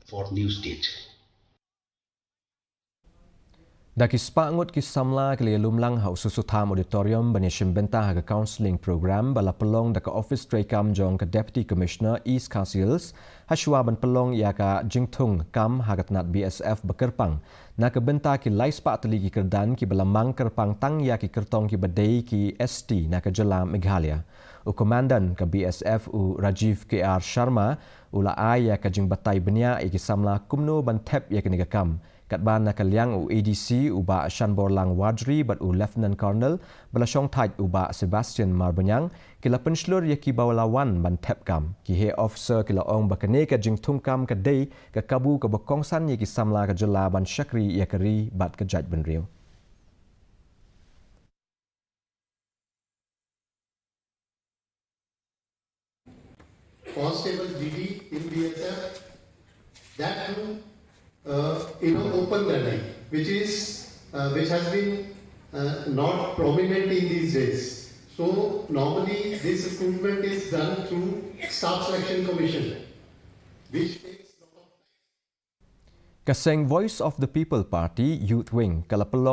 for new state. Daki spangut ki samla kali lumlang hau susutam auditorium bani shimbenta haga counselling program bala pelong daka office Prokram jong ka deputy commissioner East Councils haswa ban pelong ya ka jingtung kam haga Tnad BSF bekerpang na ka benta ki laispa Tylli ki kerdan ki bala mang kerpang tang ya ki kertong ki badai ki ST na ka jela Meghalaya. U komandan ka BSF u Rajiv KR Sharma ula ai ya ka jing batai benya iki samla kumno ban tep ya ka nigakam. Kat ban nak liang u ADC uba Shanbor Lang Wadri bat u Lieutenant Colonel belasong taj uba Sebastian Marbanyang kila penslur yaki bawalawan ban tepkam ki he officer kila ong bakane ka jing Thungkam ka day ka kabu ka bakongsan yaki samla ka jela ban syakri yakari bat ka jaj benriu. Constable DD in BSF that too open the night, which has been not prominent in these days. So normally this recruitment is done through staff selection commission, which takes a lot of time. Kaseng Voice of the People Party Youth Wing kala pelong